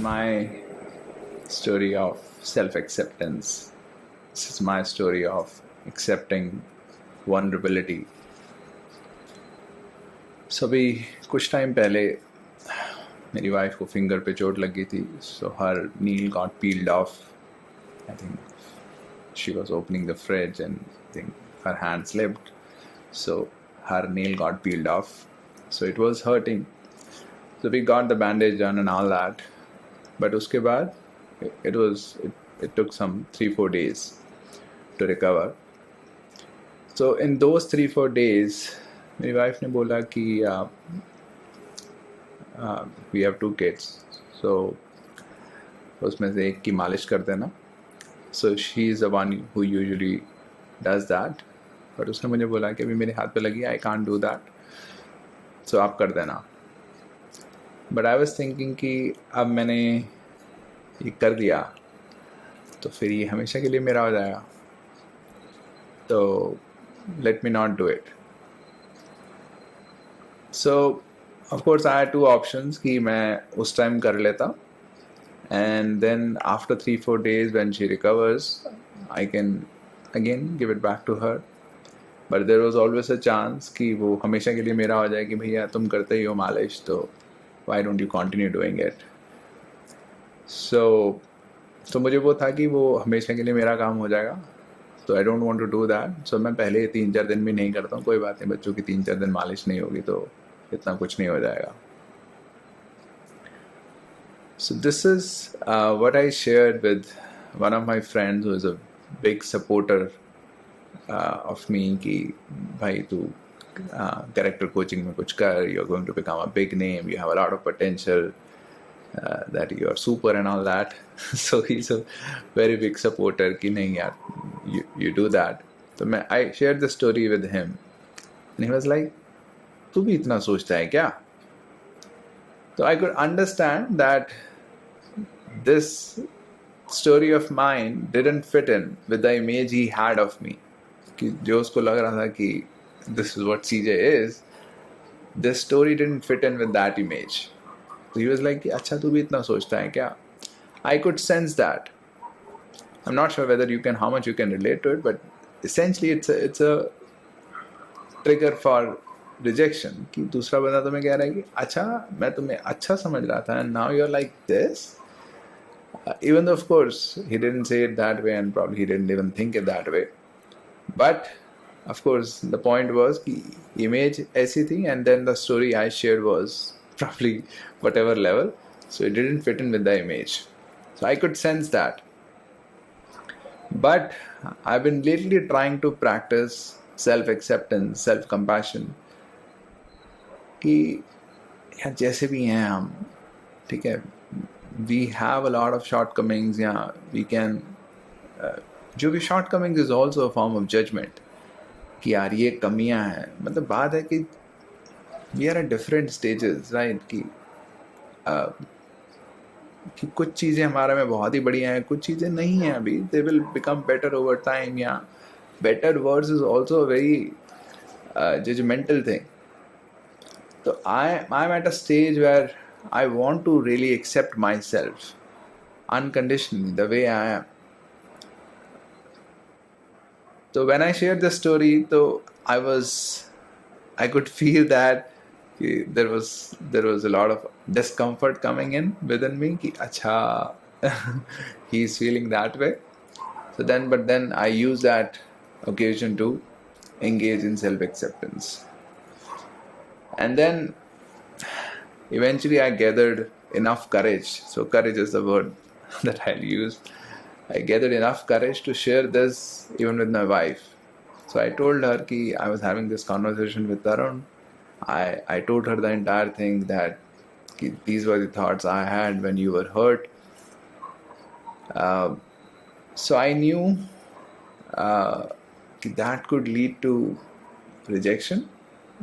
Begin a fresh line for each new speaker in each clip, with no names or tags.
my story of self-acceptance. This is my story of accepting vulnerability. So अभी कुछ time पहले मेरी wife को फिंगर पे चोट लगी थी. So her nail got peeled off. I think she was opening the fridge and I think her hand slipped. So her nail got peeled off. So it was hurting. So we got the bandage done and all that. But उसके बाद it took some 3-4 days to recover. So in those 3-4 days, मेरी wife ने बोला कि we have 2 kids. So उसमें से एक की मालिश कर देना. So she is the one who usually does that. But उसने मुझे बोला कि अभी मेरे हाथ पे लगी, I can't do that. So आप कर देना. But I was thinking कि अब मैंने ये कर दिया तो फिर ये हमेशा के लिए मेरा हो जाएगा. तो let me not do it. So of course I had 2 options कि मैं उस टाइम कर लेता and then after 3-4 days when she recovers I can again give it back to her. But there was always a chance कि वो हमेशा के लिए मेरा हो जाए कि भैया तुम करते ही हो मालिश तो why don't you continue doing it. So मुझे वो था कि वो हमेशा के लिए मेरा काम हो जाएगा. So I don't want to do that. So मैं पहले 3-4 दिन भी नहीं करता हूँ. कोई बात नहीं, बच्चों की 3-4 दिन मालिश नहीं होगी तो इतना कुछ नहीं हो जाएगा. So this is what I shared with one of my friends who is a big supporter of me कि भाई तू character coaching में कुछ कर, you're going to become a big name, you have a lot of potential, that you are super and all that. So he's a very big supporter कि नहीं यार you do that. So I shared the story with him and he was like तू भी इतना सोचता है क्या? So I could understand that this story of mine didn't fit in with the image he had of me. कि जो उसको लग रहा था कि this is what CJ is, this story didn't fit in with that image. So he was like अच्छा तू भी इतना सोचता है क्या? I could sense that. I'm not sure whether how much you can relate to it, but essentially it's a trigger for rejection कि दूसरा बंदा तुम्हें कह रहा है कि अच्छा मैं तुम्हें अच्छा समझ रहा था and now you're like this. Even though of course he didn't say it that way and probably he didn't even think it that way, but of course the point was कि image ऐसी थी and then the story I shared was probably whatever level, so it didn't fit in with the image. So I could sense that. But I've been lately trying to practice self-acceptance, self-compassion कि यार जैसे भी हैं हम, ठीक है, we have a lot of shortcomings. Yeah, we can जो भी shortcomings is also a form of judgment कि यार ये कमियां हैं. मतलब बात है कि we are at different stages, right? कि कुछ चीज़ें हमारे में बहुत ही बढ़िया हैं, कुछ चीज़ें नहीं हैं अभी. They will become better over time. Yeah, better words is also a very judgmental thing. So I'm at a stage where I want to really accept myself unconditionally the way I am. So when I shared this story, so I could feel that there was a lot of discomfort coming in within me कि अच्छा he's feeling that way. But then I use that occasion to engage in self-acceptance. And then eventually I gathered enough courage. So courage is the word that I'll use. I gathered enough courage to share this even with my wife. So I told her कि I was having this conversation with Tarun. I told her the entire thing that these were the thoughts I had when you were hurt. So I knew that could lead to rejection,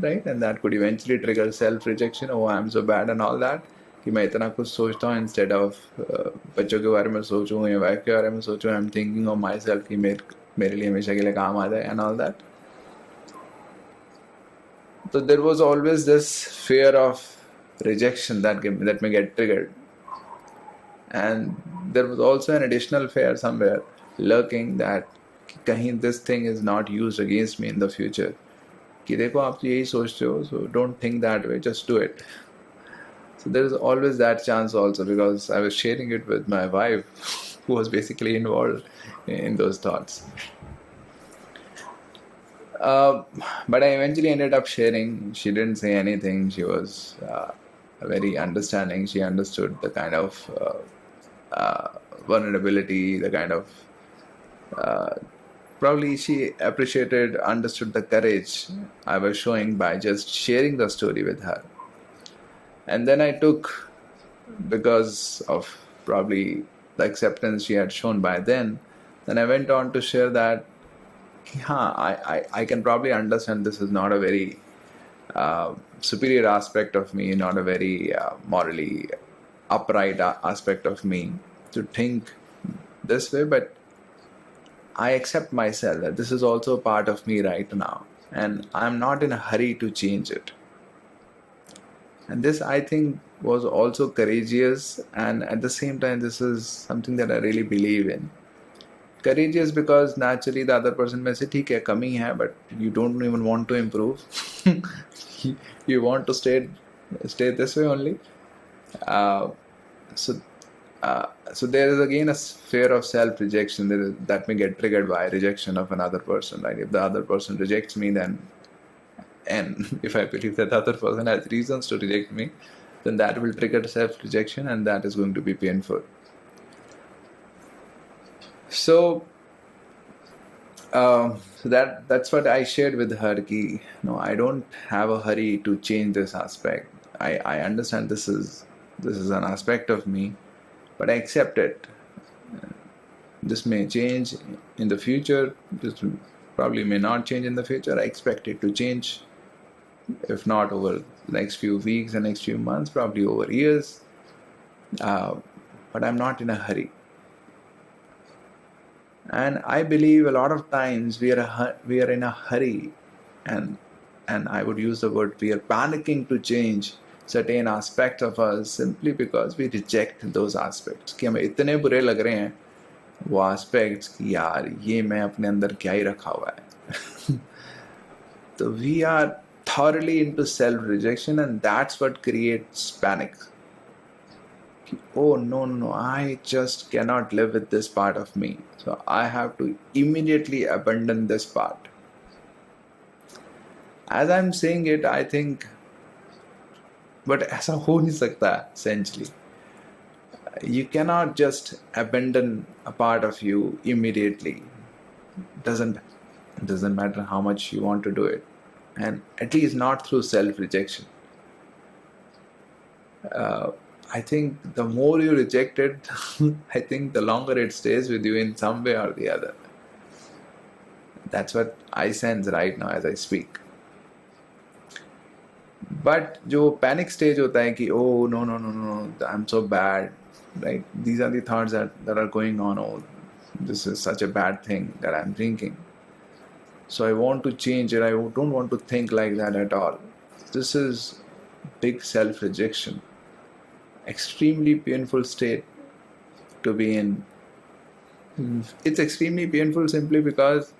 right? And that could eventually trigger self-rejection. Oh, I'm so bad and all that. कि मैं इतना कुछ सोचता हूँ instead of बच्चों के बारे में सोचूं या वाइफ के बारे में सोचूं. I'm thinking of myself कि मेरे लिए हमेशा के लिए काम आ जाए and all that. So there was always this fear of rejection that may get triggered. And there was also an additional fear somewhere lurking that kahin this thing is not used against me in the future. कि देखो आप तो यही सोचते हो, so don't think that way, just do it. So there is always that chance also, because I was sharing it with my wife, who was basically involved in those thoughts. But I eventually ended up sharing. She didn't say anything. She was very understanding. She understood the kind of vulnerability, the kind of probably she understood the courage I was showing by just sharing the story with her. And then I took, because of probably the acceptance she had shown by then I went on to share that I can probably understand this is not a very superior aspect of me, not a very morally upright aspect of me to think this way, but I accept myself that this is also part of me right now, and I'm not in a hurry to change it. And this, I think, was also courageous, and at the same time, this is something that I really believe in. Courageous because naturally the other person may say, ठीक है, कमी है, but you don't even want to improve. You want to stay this way only. So there is again a fear of self-rejection that may get triggered by rejection of another person. Right? If the other person rejects me, and if I believe that the other person has reasons to reject me, then that will trigger self-rejection, and that is going to be painful. So that's what I shared with her. Ki, no, I don't have a hurry to change this aspect. I understand this is an aspect of me, but I accept it. This may change in the future. This probably may not change in the future. I expect it to change, if not over the next few weeks and next few months, probably over years. But I'm not in a hurry. And I believe a lot of times we are in a hurry, and I would use the word, we are panicking to change certain aspects of us simply because we reject those aspects. कि हमें इतने बुरे लग रहे हैं वो aspects कि यार ये मैं अपने अंदर क्या ही रखा हुआ है. So we are thoroughly into self-rejection, and that's what creates panic. Oh no, I just cannot live with this part of me, so I have to immediately abandon this part. As I'm saying it, I think, but ऐसा हो नहीं सकता essentially. You cannot just abandon a part of you immediately. Doesn't matter how much you want to do it, and at least not through self-rejection. I think the more you reject it, I think the longer it stays with you in some way or the other. That's what I sense right now as I speak. But जो panic stage होता है कि oh no, I'm so bad, right? These are the thoughts that are going on. Oh, this is such a bad thing that I'm thinking. So I want to change it. I don't want to think like that at all. This is big self-rejection. Extremely painful state to be in. It's extremely painful simply because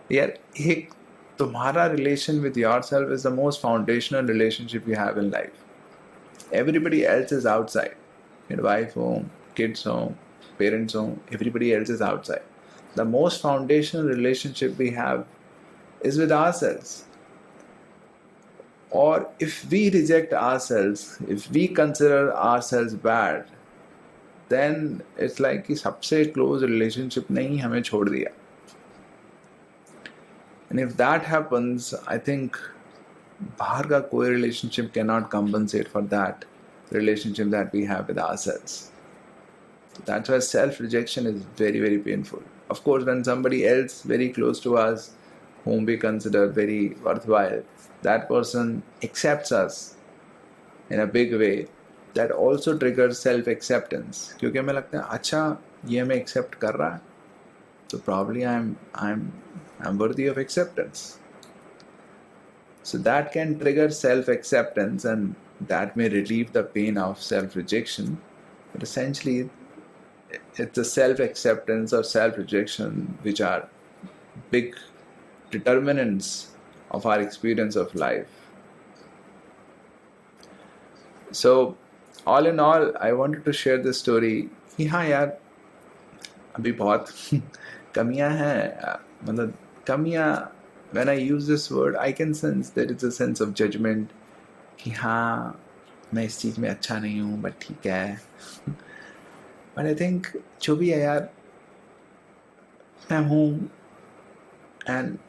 तुम्हारा relation with yourself is the most foundational relationship you have in life. Everybody else is outside. Your wife home, kids home, parents home, everybody else is outside. The most foundational relationship we have is with ourselves. Or if we reject ourselves, if we consider ourselves bad, then it's like कि सबसे close relationship ने ही हमें छोड़ दिया. And if that happens, I think बाहर का कोई relationship cannot compensate for that relationship that we have with ourselves. That's why self-rejection is very, very painful. Of course, when somebody else very close to us, whom we consider very worthwhile, that person accepts us in a big way, that also triggers self-acceptance. क्योंकि हमें लगता है अच्छा ये हमें accept कर रहा है, so probably I'm worthy of acceptance. So that can trigger self-acceptance, and that may relieve the pain of self-rejection. But essentially, it's the self-acceptance or self-rejection which are big determinants of our experience of life. So, all in all, I wanted to share this story कि हाँ यार अभी बहुत कमियां हैं, मतलब कमियां, when I use this word I can sense there is a sense of judgment कि हाँ मैं इस चीज़ में अच्छा नहीं हूँ बट ठीक है. But I think जो भी है यार मैं हूँ. And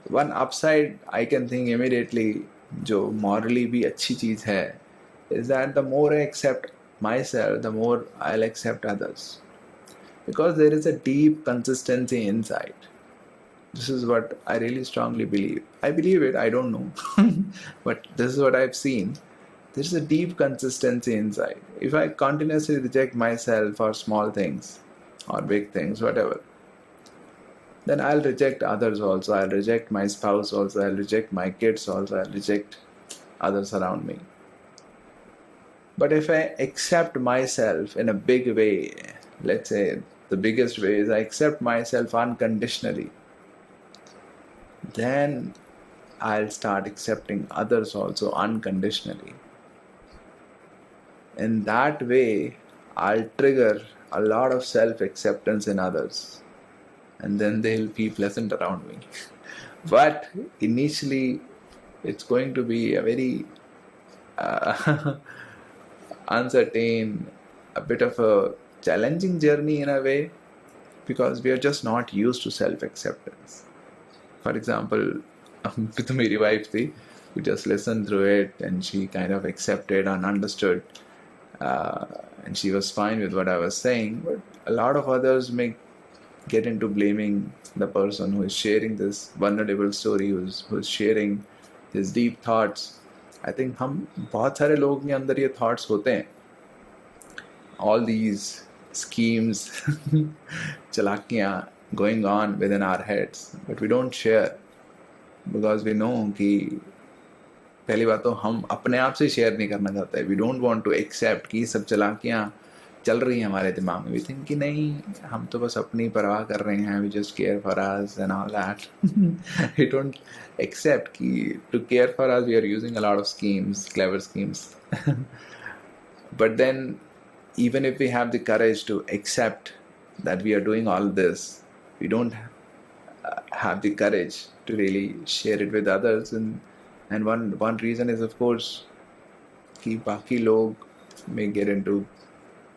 one upside I can think immediately जो morally भी अच्छी चीज़ है is that the more I accept myself, the more I'll accept others. Because there is a deep consistency inside. This is what I really strongly believe. I believe it, I don't know. But this is what I've seen. There's a deep consistency inside. If I continuously reject myself for small things or big things, whatever, then I'll reject others also. I'll reject my spouse also. I'll reject my kids also. I'll reject others around me. But if I accept myself in a big way, let's say the biggest way is I accept myself unconditionally, then I'll start accepting others also unconditionally. In that way, I'll trigger a lot of self-acceptance in others, and then they'll be pleasant around me. But initially, it's going to be a very uncertain, a bit of a challenging journey in a way, because we are just not used to self-acceptance. For example, with my wife, we just listened through it and she kind of accepted and understood, and she was fine with what I was saying. But a lot of others may get into blaming the person who is sharing this vulnerable story, who's sharing his deep thoughts. I think हम बहुत सारे लोगों के अंदर ये thoughts होते हैं. All these schemes, चलाकियाँ going on within our heads, but we don't share because we know कि पहली बात तो हम अपने आप से शेयर नहीं करना चाहते. We don't want to accept कि सब चलाकियाँ चल रही हैं हमारे दिमाग में. We think कि नहीं, हम तो बस अपनी परवाह कर रहे हैं. We just care for us and all that. We don't accept कि to care for us we are using a lot of schemes, clever schemes. But then even if we have the courage to accept that we are doing all this, we don't have the courage to really share it with others. And one reason is of course कि बाकी लोग may get into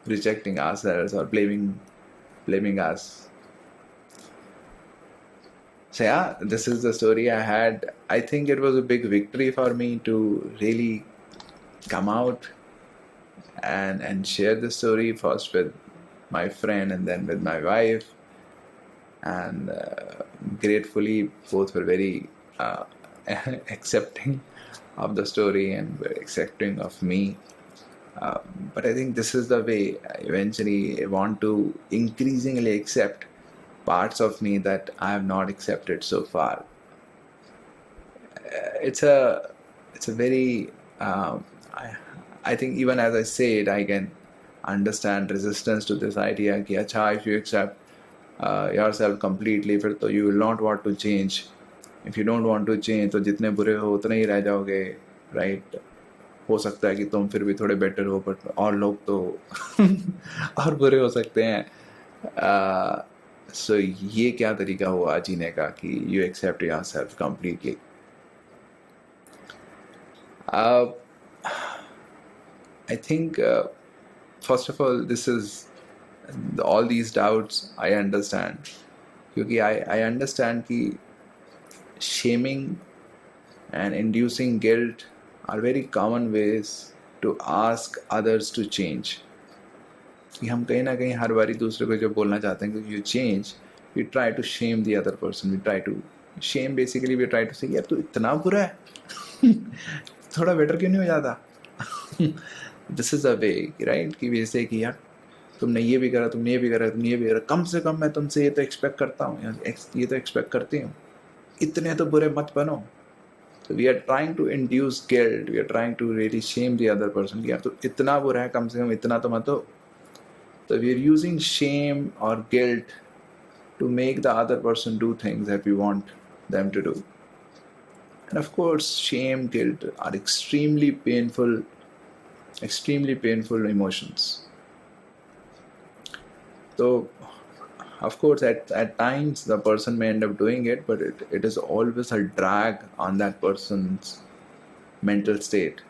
rejecting ourselves or blaming us. So yeah, this is the story I had. I think it was a big victory for me to really come out and share the story first with my friend and then with my wife. And gratefully both were very accepting of the story and were accepting of me. But I think this is the way. Eventually I want to increasingly accept parts of me that I have not accepted so far. It's a very I think even as I say it, I can understand resistance to this idea कि अच्छा, if you accept yourself completely, फिर तो you will not want to change. If you don't want to change, तो जितने बुरे हो उतने ही रह जाओगे, right? हो सकता है कि तुम फिर भी थोड़े बेटर हो, बट और लोग तो और बुरे हो सकते हैं. So ये क्या तरीका हुआ जीने का कि you accept yourself completely. I think first of all, this is all these doubts I understand, क्योंकि I understand कि shaming and inducing guilt are very common ways to ask others to change. कि हम कहीं ना कहीं हर बारी दूसरे को जब बोलना चाहते हैं कि you change, we try to shame the other person. We try to shame, basically we try to say यार तू इतना बुरा है, थोड़ा बेटर क्यों नहीं हो जाता. This is a way, right? कि वैसे कि यार तुमने ये भी करा, तुमने ये भी करा, तुमने ये भी करा, कम से कम मैं तुमसे ये तो एक्सपेक्ट करता हूँ, ये तो एक्सपेक्ट करती हूँ, इतने तो बुरे मत बनो. So we are trying to induce guilt. We are trying to really shame the other person. यार तो इतना बुरा है, कम से कम इतना तो मत हो. So we are using shame or guilt to make the other person do things that we want them to do. And of course, shame, guilt are extremely painful emotions. So, of course, at times the person may end up doing it, but it is always a drag on that person's mental state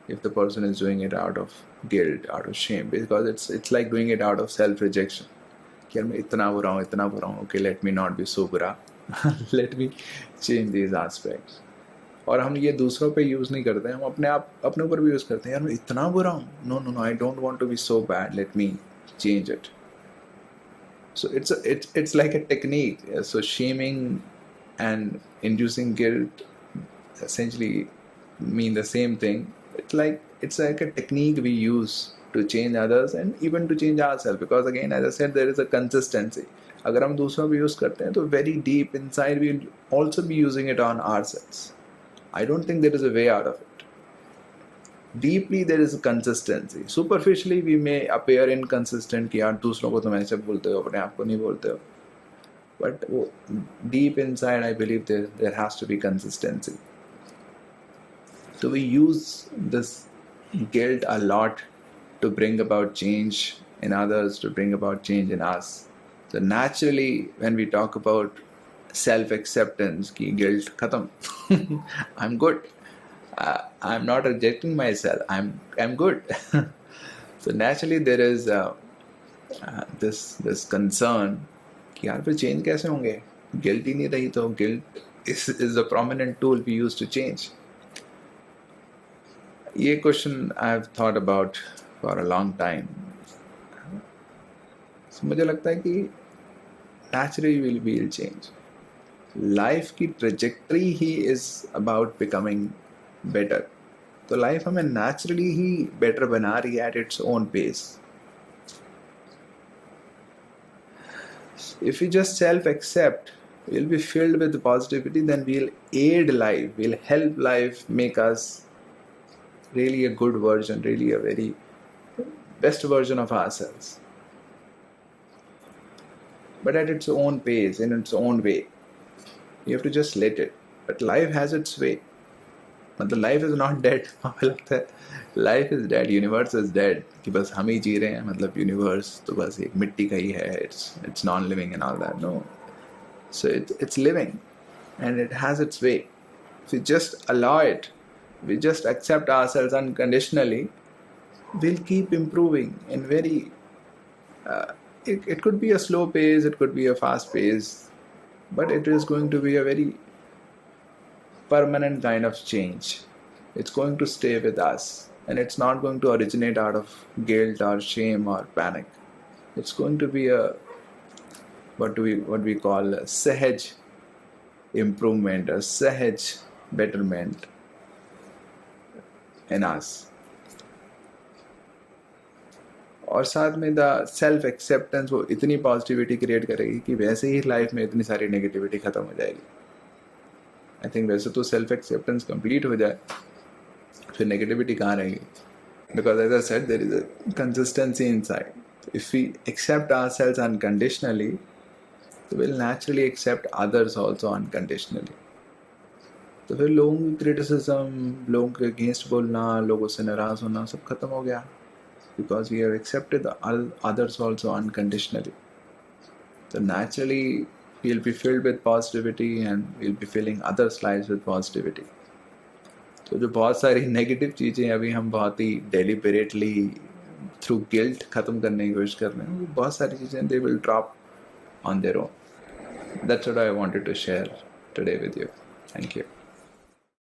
if the person is doing it out of guilt, out of shame, because it's like doing it out of self-rejection. कि यार मैं इतना बुरा हूँ, okay, let me not be so बुरा, let me change these aspects. और हम ये दूसरों पे यूज़ नहीं करते हैं, हम अपने ऊपर भी यूज़ करते हैं. यार मैं इतना बुरा हूँ, no, I don't want to be so bad, let me change it. So it's like a technique. So shaming and inducing guilt essentially mean the same thing. It's like a technique we use to change others and even to change ourselves. Because again, as I said, there is a consistency. अगर हम दूसरों पे use करते हैं तो very deep inside we'll also be using it on ourselves. I don't think there is a way out of it. Deeply there is a consistency. Superficially we may appear inconsistent कि यार दूसरों को तुम ऐसे बोलते हो, अपने आप को नहीं बोलते हो. But deep inside I believe there has to be consistency. So we use this guilt a lot to bring about change in others, to bring about change in us. So naturally when we talk about self-acceptance, ki guilt khatam, I'm good. I'm not rejecting myself. I'm good. So naturally there is this concern कि यार फिर change कैसे होंगे? Guilt ही नहीं रही तो guilt is a prominent tool we use to change. ये question I've thought about for a long time. So मुझे लगता है कि naturally we'll change. Life की trajectory he is about becoming better. तो लाइफ हमें naturally ही better बना रही है at its own pace. If we just self-accept, we'll be filled with positivity, then we'll aid life, we'll help life make us really a good version, really a very best version of ourselves. But at its own pace, in its own way. You have to just let it. But life has its way. मतलब life is not dead. मुझे लगता है life is dead, universe is dead. कि बस हम ही जी रहे हैं, मतलब universe तो बस एक मिट्टी का ही है, it's non-living and all that. No. So it's living and it has its way. If we just allow it, we just accept ourselves unconditionally, we'll keep improving in very it could be a slow pace, it could be a fast pace, but it is going to be a very permanent kind of change. It's going to stay with us and it's not going to originate out of guilt or shame or panic. It's going to be a what we call a sahaj improvement, a sahaj betterment in us. और साथ में the self acceptance वो इतनी positivity create करेगी कि वैसे ही life में इतनी सारी नेगेटिविटी ख़त्म हो जाएगी. आई थिंक वैसे तो सेल्फ एक्सेप्टेंस कंप्लीट हो जाए फिर नेगेटिविटी कहाँ रहेगी. Because as I said there is a consistency inside. If we accept ourselves unconditionally तो will naturally accept others also unconditionally. तो फिर लोगों की क्रिटिसिज्म, लोगों के अगेंस्ट बोलना, लोगों से नाराज़ होना सब खत्म हो गया. Because we have accepted the others also unconditionally. So naturally we'll be filled with positivity and we'll be filling others' lives with positivity. तो जो बहुत सारी नेगेटिव चीज़ें अभी हम बहुत ही deliberately through guilt ख़त्म करने की कोशिश कर रहे हैं, वो बहुत सारी चीज़ें they will drop on their own. That's what I wanted to share today with you. Thank you.